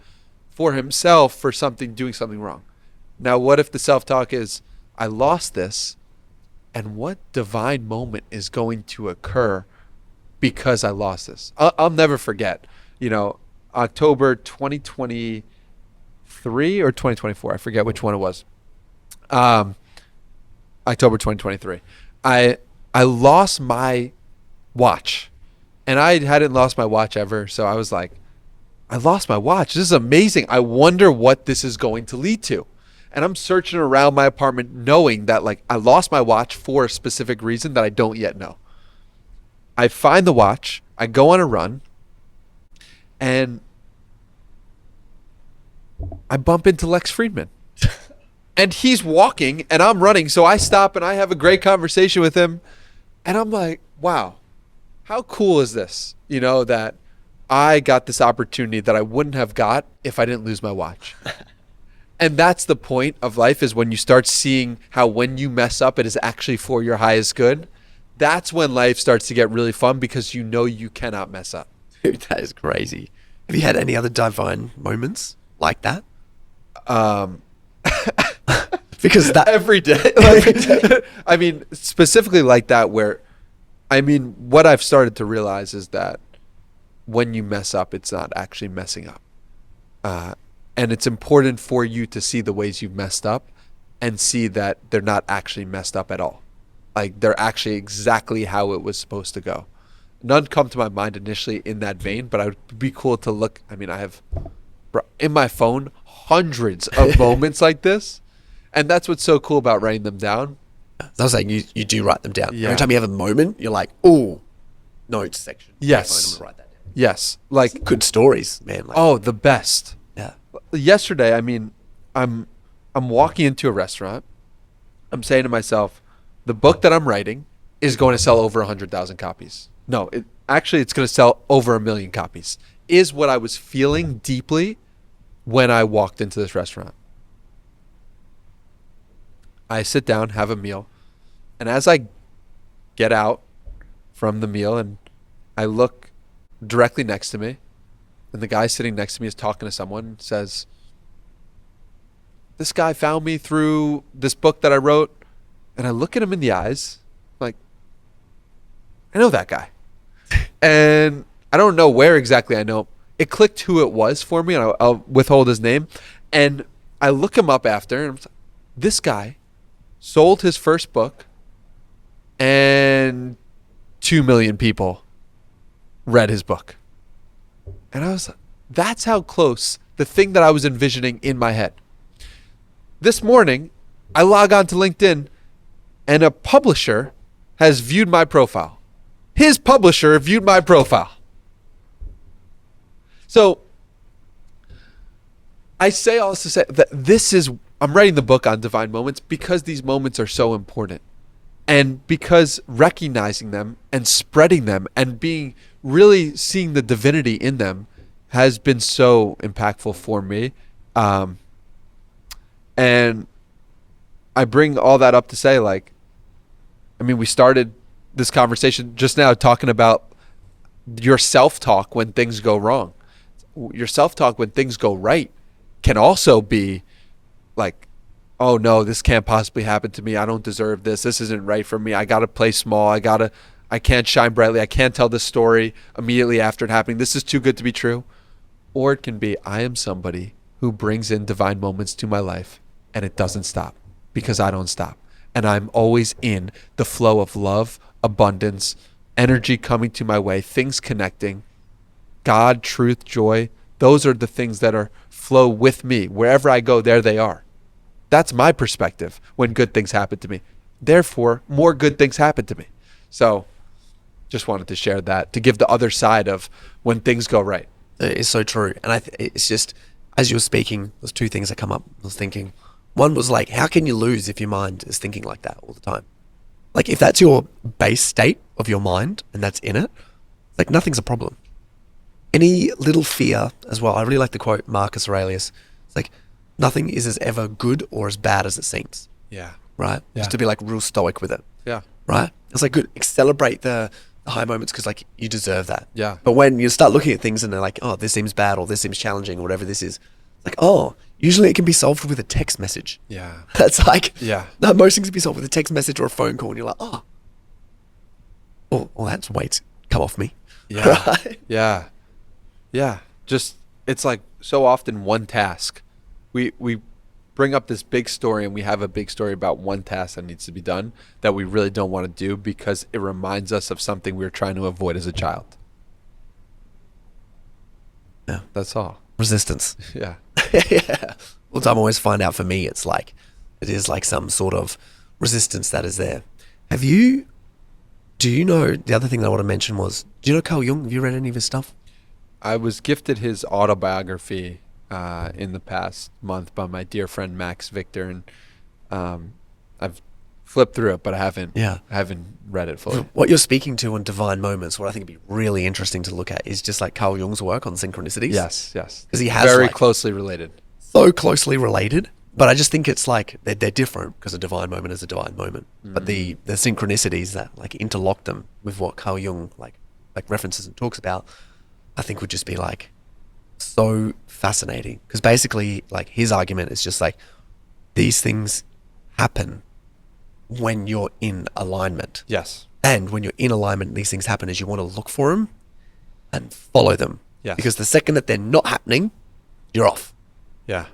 for himself for doing something wrong. Now, what if the self-talk is, I lost this, and what divine moment is going to occur because I lost this? I'll never forget, October 2023 or 2024. I forget which one it was. October 2023. I lost my watch, and I hadn't lost my watch ever. So I was like, I lost my watch. This is amazing. I wonder what this is going to lead to. And I'm searching around my apartment knowing that like I lost my watch for a specific reason that I don't yet know. I find the watch, I go on a run, and I bump into Lex Friedman. And he's walking and I'm running, so I stop and I have a great conversation with him. And I'm like, wow, how cool is this? That I got this opportunity that I wouldn't have got if I didn't lose my watch. And that's the point of life, is when you start seeing how when you mess up, it is actually for your highest good. That's when life starts to get really fun, because you cannot mess up. Dude, that is crazy. Have you had any other divine moments like that? Because that Every day. I mean, specifically like that, where, what I've started to realize is that when you mess up, it's not actually messing up. And it's important for you to see the ways you've messed up and see that they're not actually messed up at all. Like, they're actually exactly how it was supposed to go. None come to my mind initially in that vein, but it would be cool to look. I have in my phone hundreds of moments like this. And that's what's so cool about writing them down. I was saying, you do write them down. Yeah. Every time you have a moment, you're like, oh, notes section. Yes. I'm going to write that down. Yes. Like, Good stories, man. Like, oh, the best. yeah. Yesterday, I'm walking into a restaurant. I'm saying to myself, the book that I'm writing is going to sell over 100,000 copies. No, it's going to sell over 1 million copies, is what I was feeling deeply when I walked into this restaurant. I sit down, have a meal, and as I get out from the meal and I look directly next to me, and the guy sitting next to me is talking to someone, and says, "This guy found me through this book that I wrote." And I look at him in the eyes, like, I know that guy. And I don't know where exactly I know him. It clicked who it was for me, and I'll withhold his name. And I look him up after, and I'm like, this guy sold his first book, and 2 million people read his book. And I was like, that's how close the thing that I was envisioning in my head. This morning, I log on to LinkedIn, and a publisher has viewed my profile. His publisher viewed my profile. So I say all this to say that I'm writing the book on divine moments because these moments are so important. And because recognizing them and spreading them and really seeing the divinity in them has been so impactful for me. And I bring all that up to say, like, we started this conversation just now talking about your self-talk when things go wrong. Your self-talk when things go right can also be like, oh no, this can't possibly happen to me. I don't deserve this. This isn't right for me. I got to play small. I got I can't shine brightly. I can't tell this story immediately after it happening. This is too good to be true. Or it can be, I am somebody who brings in divine moments to my life, and it doesn't stop because I don't stop. And I'm always in the flow of love, abundance, energy coming to my way, things connecting, God, truth, joy. Those are the things that are flow with me. Wherever I go, there they are. That's my perspective when good things happen to me. Therefore, more good things happen to me. So just wanted to share that, to give the other side of when things go right. It's so true. And it's just, as you were speaking, there's two things that come up. I was thinking, one was like, how can you lose if your mind is thinking like that all the time? Like if that's your base state of your mind and that's in it, like nothing's a problem. Any little fear as well. I really like the quote Marcus Aurelius. It's like, nothing is as ever good or as bad as it seems. Yeah. Right? Yeah. Just to be like real stoic with it. Yeah. Right? It's like good. Celebrate the high moments because like you deserve that. Yeah. But when you start looking at things and they're like, oh, this seems bad or this seems challenging or whatever this is, it's like, oh, usually it can be solved with a text message. Yeah. That's like, Yeah. no, most things can be solved with a text message or a phone call and you're like, oh, that's weight come off me. Yeah. Right? Yeah. Yeah. Just, it's like so often one task. We bring up this big story and we have a big story about one task that needs to be done that we really don't want to do because it reminds us of something we were trying to avoid as a child. Yeah. That's all. Resistance. Yeah. Yeah. Well, I always find out for me, it is like some sort of resistance that is there. Do you know, the other thing that I want to mention was, do you know Carl Jung? Have you read any of his stuff? I was gifted his autobiography in the past month by my dear friend Max Victor, and I've flipped through it, but I haven't read it fully. What you're speaking to on divine moments, what I think would be really interesting to look at is just like Carl Jung's work on synchronicities. Yes. Because he has very like, closely related. So closely related, but I just think it's like they're different because a divine moment is a divine moment. But the synchronicities that like interlock them with what Carl Jung like references and talks about, I think would just be like so fascinating because basically like his argument is just like these things happen when you're in alignment. Yes. And when you're in alignment, these things happen as you want to look for them and follow them. Yes. Because the second that they're not happening, you're off. Yeah.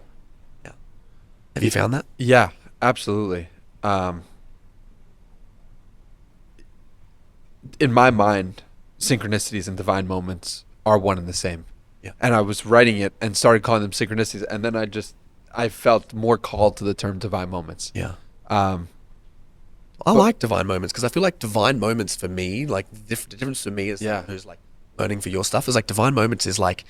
Yeah. Have you found that? Yeah, absolutely. In my mind, synchronicities and divine moments are one and the same. Yeah. And I was writing it and started calling them synchronicities, and then I felt more called to the term divine moments. Yeah. I like divine moments because I feel like divine moments for me, like the difference for me is someone who's like learning for your stuff is like divine moments is like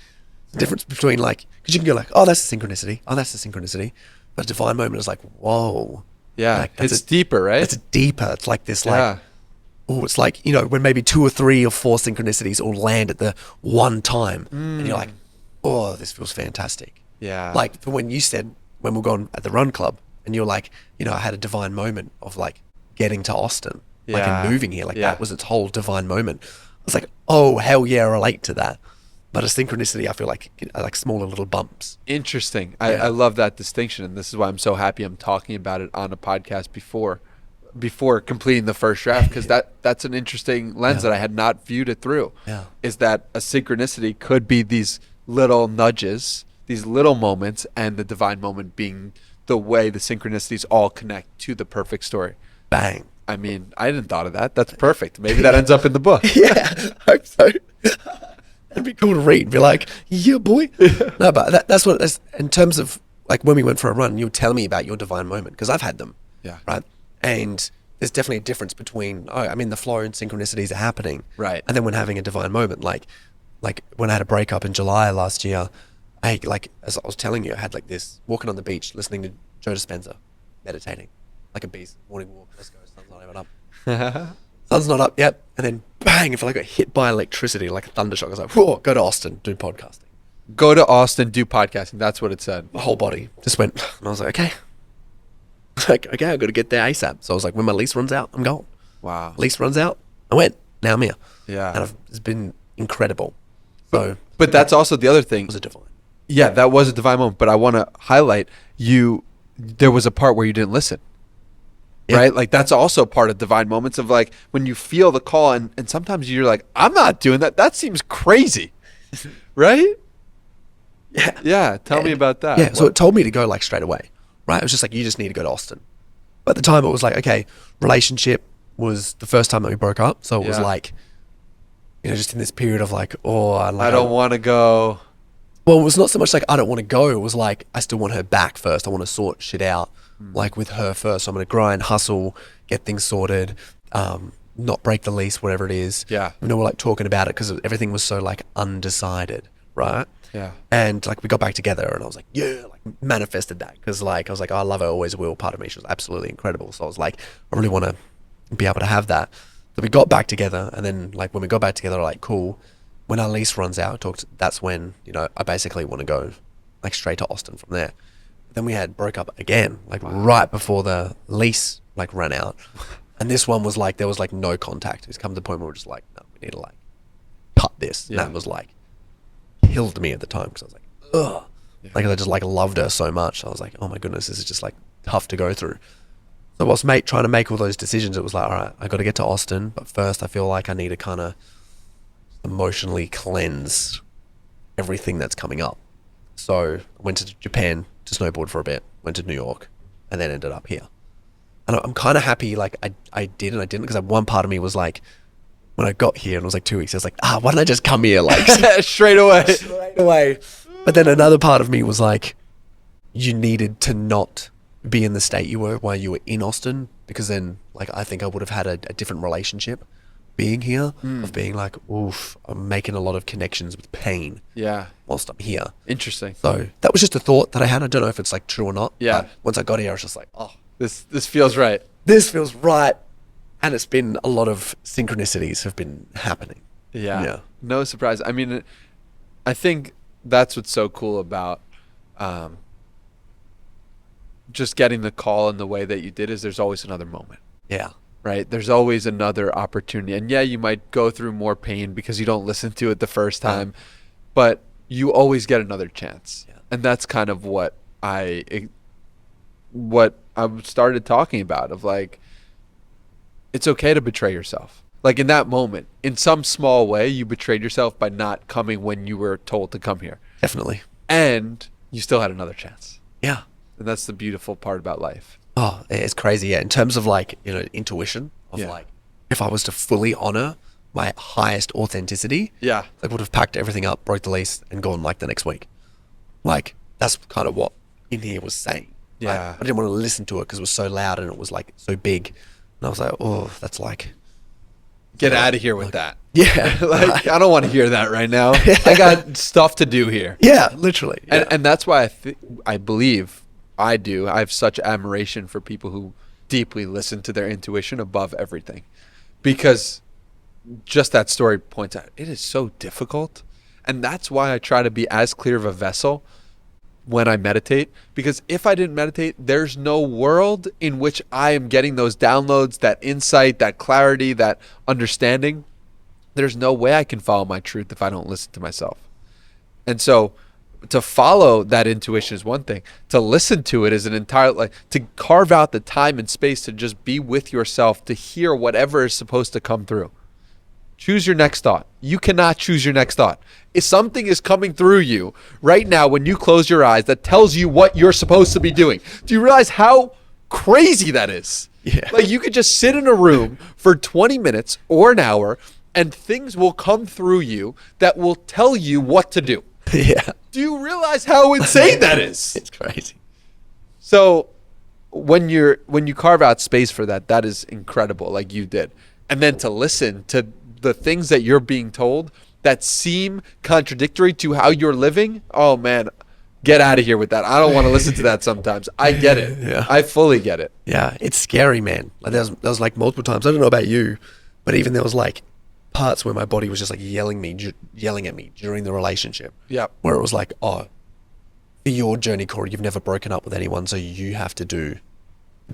the difference between like, because you can go like, oh, that's a synchronicity. Oh, that's a synchronicity. But a divine moment is like, whoa. Yeah. Like, it's deeper, right? It's deeper. It's like this like, oh, it's like, you know, when maybe 2 or 3 or 4 synchronicities all land at the one time and you're like, oh, this feels fantastic. Yeah. Like for when you said, when we're going at the run club and you're like, you know, I had a divine moment of like getting to Austin, like and moving here. Like that was its whole divine moment. I was like, oh, hell yeah, I relate to that. But a synchronicity, I feel like smaller little bumps. Interesting. I love that distinction. And this is why I'm so happy I'm talking about it on a podcast before completing the first draft, because that's an interesting lens that I had not viewed it through. Yeah. Is that a synchronicity could be these little nudges, these little moments, and the divine moment being the way the synchronicities all connect to the perfect story. Bang. I mean, I hadn't thought of that. That's perfect. Maybe that ends up in the book. Yeah, I hope so. That'd be cool to read. Be like, yeah, boy. No, but that's in terms of like when we went for a run, you would tell me about your divine moment because I've had them. Yeah. Right. And there's definitely a difference between, the flow and synchronicities are happening. Right. And then when having a divine moment, like when I had a breakup in July last year, as I was telling you, I had like this walking on the beach, listening to Joe Dispenza, meditating, like a beast, morning walk. Let's go. Sun's not even up. Sun's not up yet. And then bang, I felt like I got hit by electricity, like a thunder shock. I was like, whoa, go to Austin, do podcasting. Go to Austin, do podcasting. That's what it said. My whole body just went, and I was like, okay. Like, okay, I got to get there ASAP. So I was like, when my lease runs out, I'm going. Wow. Lease runs out, I went. Now I'm here. Yeah. And it's been incredible. So, but that's also the other thing. It was a divine. Yeah, that was a divine moment. But I want to highlight there was a part where you didn't listen. Yeah. right? Like that's also part of divine moments of like when you feel the call and sometimes you're like, I'm not doing that. That seems crazy, right? Yeah. Yeah. Tell me about that. Yeah. So it told me to go like straight away, right? It was just like, you just need to go to Austin. But at the time it was like, okay, relationship was the first time that we broke up. So it was Yeah. like, just in this period of like, oh, I don't want to go. Well, it was not so much like I don't want to go. It was like I still want her back first. I want to sort shit out like with her first. So I'm going to grind, hustle, get things sorted, not break the lease, whatever it is. Yeah. We're like talking about it because everything was so like undecided, right? Yeah. And like we got back together and I was like, yeah, like manifested that because like I was like, oh, I love her, always will. Part of me, she was absolutely incredible. So I was like, I really want to be able to have that. So we got back together, and then like when we got back together, like cool. When our lease runs out, that's when I basically want to go like straight to Austin from there. Then we broke up again, like right before the lease like ran out, and this one was like there was like no contact. It's come to the point where we're just like, no, we need to like cut this. Yeah. And that was like killed me at the time because I was like, ugh, like I just like loved her so much. I was like, oh my goodness, this is just like tough to go through. So whilst trying to make all those decisions, it was like, all right, I got to get to Austin, but first I feel like I need to kind of emotionally cleanse everything that's coming up. So I went to Japan to snowboard for a bit, went to New York, and then ended up here. And I'm kind of happy like I did and I didn't, because one part of me was like, when I got here and it was like 2 weeks, I was like, why don't I just come here like straight away? Straight away. But then another part of me was like, you needed to not be in the state you were while you were in Austin, because then like I think I would have had a different relationship being here, of being like, oof, I'm making a lot of connections with pain whilst I'm here. Interesting. So that was just a thought that I had. I don't know if it's like true or not. Yeah. But once I got here, I was just like, oh, This feels right. this feels right. And it's been a lot of synchronicities have been happening. Yeah. No surprise. I mean, I think that's what's so cool about just getting the call in the way that you did, is there's always another moment. Yeah. Right? There's always another opportunity. And yeah, you might go through more pain because you don't listen to it the first time, but you always get another chance. Yeah. And that's kind of what I started talking about, of like, it's okay to betray yourself. Like in that moment, in some small way, you betrayed yourself by not coming when you were told to come here. Definitely. And you still had another chance. Yeah. And that's the beautiful part about life. Oh, it's crazy. Yeah. In terms of like, intuition of like, if I was to fully honor my highest authenticity, Yeah. I would have packed everything up, broke the lease, and gone like the next week. Like that's kind of what in here was saying. Yeah. Like, I didn't want to listen to it because it was so loud and it was like so big. And I was like, oh, that's like, Get out of here with that. yeah. Like, I don't want to hear that right now. I got stuff to do here. Yeah, literally. Yeah. And that's why I believe I have such admiration for people who deeply listen to their intuition above everything. Because just that story points out, it is so difficult. And that's why I try to be as clear of a vessel when I meditate, because if I didn't meditate, there's no world in which I am getting those downloads, that insight, that clarity, that understanding. There's no way I can follow my truth if I don't listen to myself. And so to follow that intuition is one thing. To listen to it is an entire, like, to carve out the time and space to just be with yourself, to hear whatever is supposed to come through. Choose your next thought. You cannot choose your next thought. If something is coming through you right now when you close your eyes that tells you what you're supposed to be doing, do you realize how crazy that is? Yeah. Like you could just sit in a room for 20 minutes or an hour and things will come through you that will tell you what to do. Yeah. Do you realize how insane that is? It's crazy. So when you carve out space for that, that is incredible, like you did. And then to listen to the things that you're being told that seem contradictory to how you're living, oh man, get out of here with that. I don't want to listen to that sometimes. I get it. Yeah. I fully get it. Yeah, it's scary, man. Like there was like multiple times. I don't know about you, but even there was like parts where my body was just like yelling at me during the relationship. Yeah. Where it was like, oh, for your journey, Corey, you've never broken up with anyone, so you have to do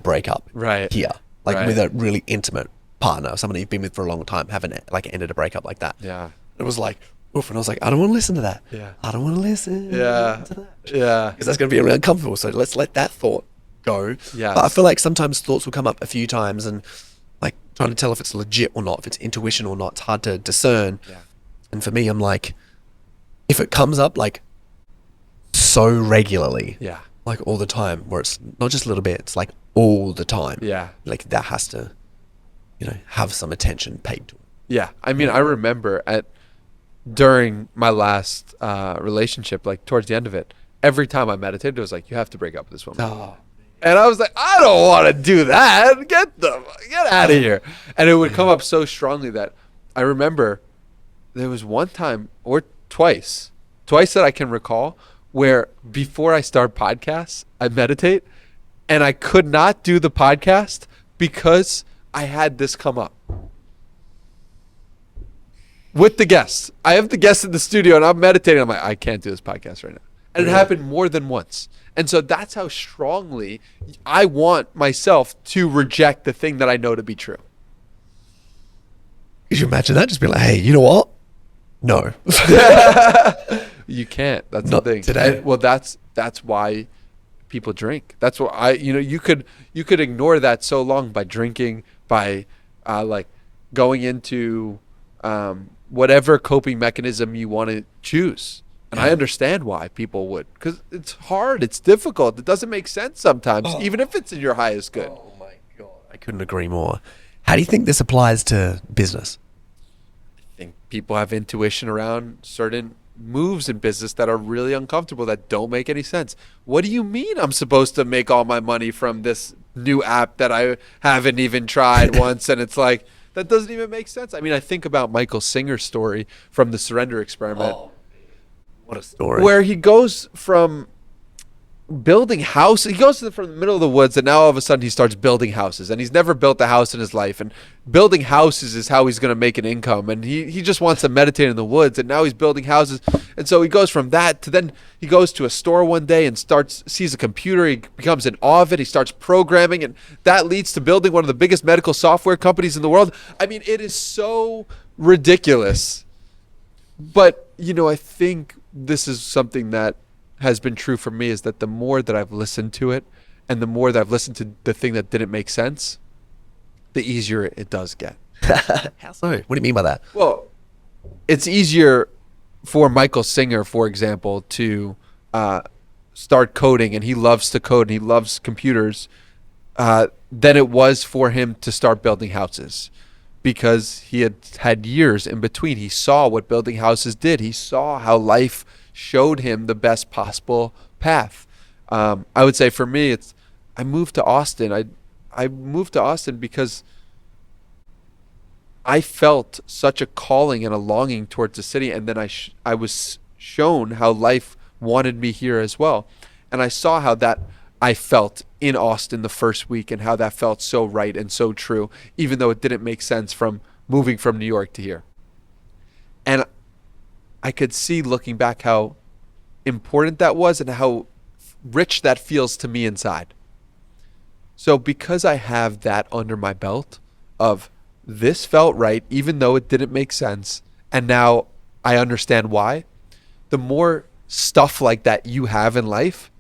break up Right. here, like Right. with a really intimate partner, someone you've been with for a long time, haven't like ended a breakup like that. Yeah. It was like, oof, and I was like, I don't want to listen to that. Yeah. I don't want to listen. Yeah. To that. Yeah. Because that's going to be really uncomfortable. So let's let that thought go. Yes. But I feel like sometimes thoughts will come up a few times and like trying to tell if it's legit or not, if it's intuition or not, it's hard to discern. Yeah. And for me, I'm like, if it comes up like so regularly, Yeah. like all the time, where it's not just a little bit, it's like all the time. Yeah. Like that has to, have some attention paid to it. Yeah. I mean, I remember during my last relationship, like towards the end of it, every time I meditated, it was like, you have to break up with this woman. Oh, And I was like, I don't want to do that. Get out of here. And it would come up so strongly that I remember there was one time or twice that I can recall where before I start podcasts, I meditate and I could not do the podcast because I had this come up. With the guests. I have the guests in the studio and I'm meditating. I'm like, I can't do this podcast right now. And it happened more than once. And so that's how strongly I want myself to reject the thing that I know to be true. could you imagine that? Just be like, hey, you know what? No. You can't. That's Not the thing. today. Well, that's why people drink. That's why you could ignore that so long by drinking, by like going into whatever coping mechanism you want to choose. And I understand why people would, because it's hard, it's difficult, it doesn't make sense sometimes, even if it's in your highest good. Oh my God. I couldn't agree more. How do you think this applies to business? I think people have intuition around certain moves in business that are really uncomfortable, that don't make any sense. What do you mean I'm supposed to make all my money from this new app that I haven't even tried once? And it's like, that doesn't even make sense. I mean, I think about Michael Singer's story from the Surrender Experiment. Oh, what a story. Where he goes from building houses, he goes from the middle of the woods, and now all of a sudden he starts building houses, and he's never built a house in his life, and building houses is how he's going to make an income, and he just wants to meditate in the woods, and now he's building houses. And so he goes from that to then he goes to a store one day and sees a computer, he becomes in awe of it, he starts programming, and that leads to building one of the biggest medical software companies in the world. I mean, it is so ridiculous. But I think this is something that has been true for me, is that the more that I've listened to it and the more that I've listened to the thing that didn't make sense, the easier it does get. How so? What do you mean by that? Well, it's easier for Michael Singer, for example, to start coding, and he loves to code and he loves computers, than it was for him to start building houses. Because he had years in between. He saw what building houses did. He saw how life showed him the best possible path. I would say for me, I moved to Austin. I moved to Austin because I felt such a calling and a longing towards the city, and then I was shown how life wanted me here as well. And I saw how that I felt in Austin the first week, and how that felt so right and so true, even though it didn't make sense from moving from New York to here. And I could see, looking back, how important that was and how rich that feels to me inside. So because I have that under my belt of this felt right, even though it didn't make sense, and now I understand why, the more stuff like that you have in life,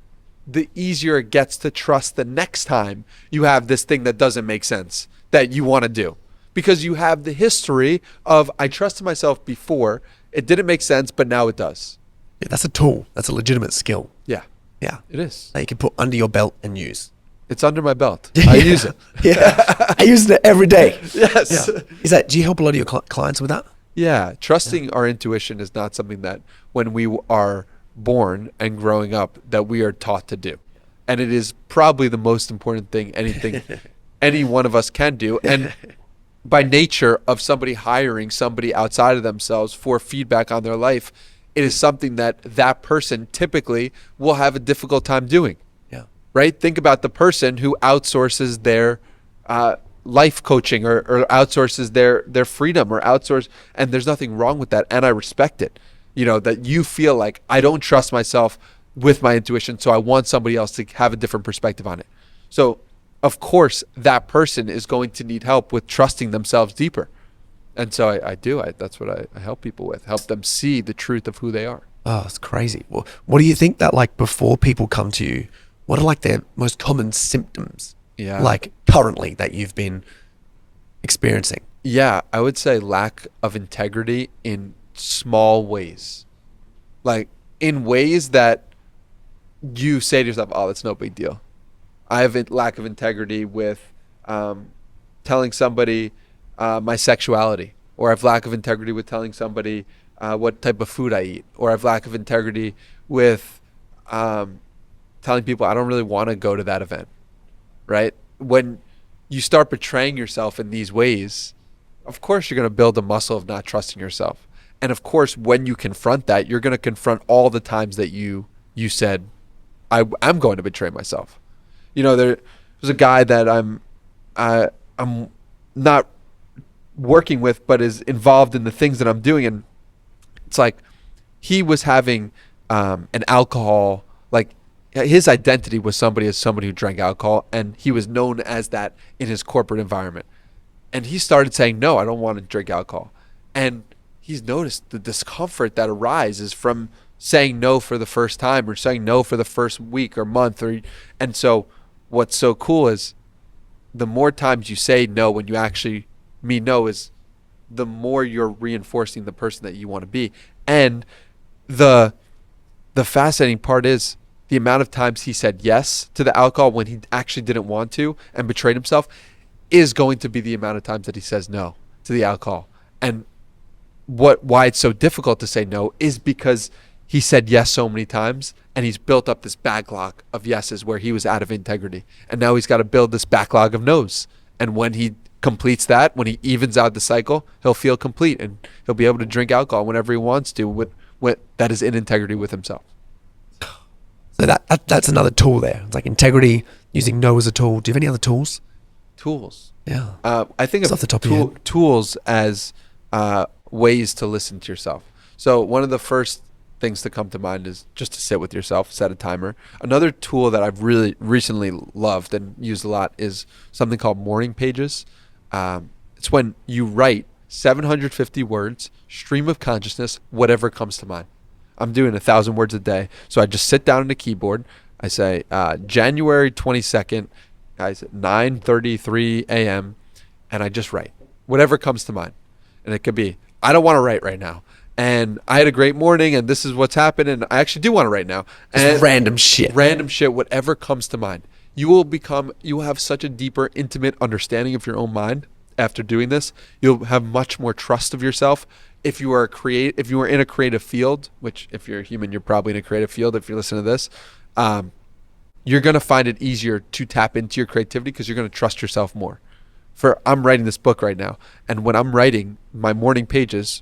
the easier it gets to trust the next time you have this thing that doesn't make sense that you want to do. Because you have the history of, I trusted myself before, it didn't make sense, but now it does. Yeah, that's a tool. That's a legitimate skill. Yeah, Yeah. it is. That you can put under your belt and use. It's under my belt. I use it. Yeah. I use it every day. Yes. Yeah. Do you help a lot of your clients with that? Yeah, trusting our intuition is not something that when we are born and growing up that we are taught to do. And it is probably the most important thing any one of us can do. And by nature of somebody hiring somebody outside of themselves for feedback on their life, it is something that person typically will have a difficult time doing. Yeah. Right? Think about the person who outsources their life coaching or outsources their freedom or outsource, and there's nothing wrong with that, and I respect it. That you feel like, I don't trust myself with my intuition, so I want somebody else to have a different perspective on it. So of course that person is going to need help with trusting themselves deeper. And so I do. That's what I help people with, help them see the truth of who they are. Oh, it's crazy. Well, what do you think that, like, before people come to you, what are like the most common symptoms, Yeah. like currently that you've been experiencing? Yeah, I would say lack of integrity in small ways. Like in ways that you say to yourself, oh, that's no big deal. I have a lack of integrity with telling somebody my sexuality, or I have lack of integrity with telling somebody what type of food I eat, or I have lack of integrity with telling people I don't really want to go to that event, right? When you start betraying yourself in these ways, of course you're going to build a muscle of not trusting yourself. And of course, when you confront that, you're going to confront all the times that you said, I'm going to betray myself. You know, there's a guy that I'm not working with, but is involved in the things that I'm doing, and it's like he was having an alcohol, like his identity was somebody who drank alcohol, and he was known as that in his corporate environment. And he started saying, no, I don't want to drink alcohol. And he's noticed the discomfort that arises from saying no for the first time, or saying no for the first week or month. And so what's so cool is the more times you say no when you actually mean no, is the more you're reinforcing the person that you want to be. And the fascinating part is the amount of times he said yes to the alcohol when he actually didn't want to and betrayed himself is going to be the amount of times that he says no to the alcohol. And why it's so difficult to say no is because he said yes so many times, and he's built up this backlog of yeses where he was out of integrity. And now he's got to build this backlog of no's. And when he completes that, when he evens out the cycle, he'll feel complete, and he'll be able to drink alcohol whenever he wants to with that is in integrity with himself. So that's another tool there. It's like integrity, using no as a tool. Do you have any other tools? Tools. Yeah. I think It's of off the top of your head. tools as ways to listen to yourself. So one of the first things to come to mind is just to sit with yourself, set a timer. Another tool that I've really recently loved and used a lot is something called morning pages. It's when you write 750 words, stream of consciousness, whatever comes to mind. I'm doing 1,000 words a day. So I just sit down at a keyboard. I say January 22nd, I said 9:33 a.m. and I just write whatever comes to mind. And it could be, I don't want to write right now, and I had a great morning, and this is what's happened, and I actually do want to write now. And random shit. Whatever comes to mind. You will have such a deeper, intimate understanding of your own mind after doing this. You'll have much more trust of yourself. If you are in a creative field, which if you're a human, you're probably in a creative field if you're listening to this, you're going to find it easier to tap into your creativity because you're going to trust yourself more. I'm writing this book right now, and when I'm writing my morning pages,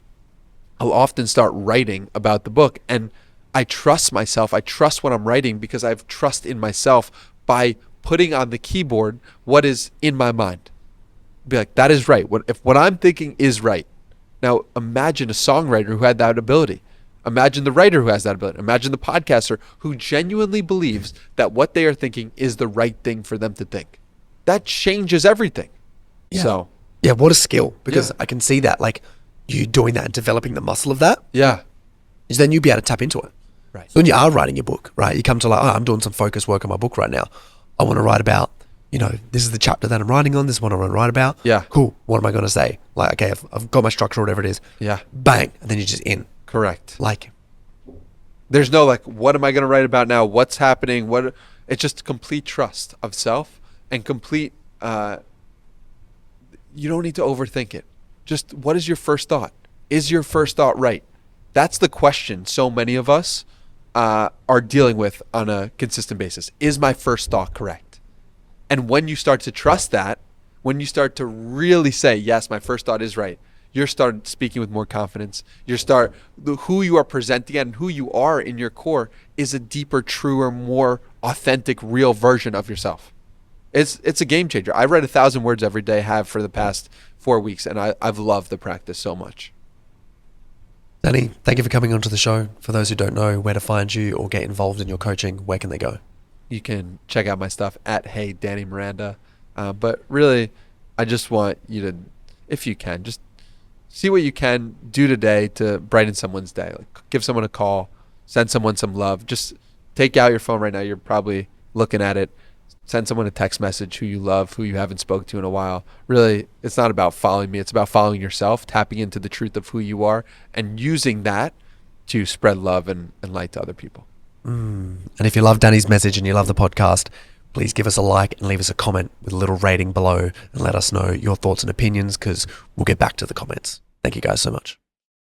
I'll often start writing about the book, and I trust myself. I trust what I'm writing because I have trust in myself by putting on the keyboard what is in my mind. Be like, that is right. If what I'm thinking is right. Now imagine a songwriter who had that ability. Imagine the writer who has that ability. Imagine the podcaster who genuinely believes that what they are thinking is the right thing for them to think. That changes everything. Yeah. So Yeah, what a skill. Because Yeah. I can see that, like, you doing that and developing the muscle of that, yeah, is then you'll be able to tap into it. right. So when you are writing your book, right, you come to like, oh, I'm doing some focus work on my book right now. I want to write about, this is the chapter that I'm writing on. This is what I want to write about. Yeah. Cool. What am I going to say? Like, okay, I've got my structure, whatever it is. Yeah, Bang. And then you're just in. correct. Like, There's no like, what am I going to write about now? What's happening? It's just complete trust of self and complete. You don't need to overthink it. Just what is your first thought? Is your first thought right? That's the question so many of us are dealing with on a consistent basis. Is my first thought correct? And when you start to trust that, when you start to really say, yes, my first thought is right, you start speaking with more confidence. Who you are presenting and who you are in your core is a deeper, truer, more authentic, real version of yourself. It's a game changer. I read 1,000 words every day, have for the past 4 weeks, and I've loved the practice so much. Danny, thank you for coming onto the show. For those who don't know where to find you or get involved in your coaching, where can they go? You can check out my stuff at Hey Danny Miranda. But really, I just want you to, if you can, just see what you can do today to brighten someone's day. Like, give someone a call, send someone some love. Just take out your phone right now. You're probably looking at it. Send someone a text message who you love, who you haven't spoke to in a while. Really, it's not about following me. It's about following yourself, tapping into the truth of who you are, and using that to spread love and light to other people. And if you love Danny's message and you love the podcast, please give us a like and leave us a comment with a little rating below and let us know your thoughts and opinions, because we'll get back to the comments. Thank you guys so much.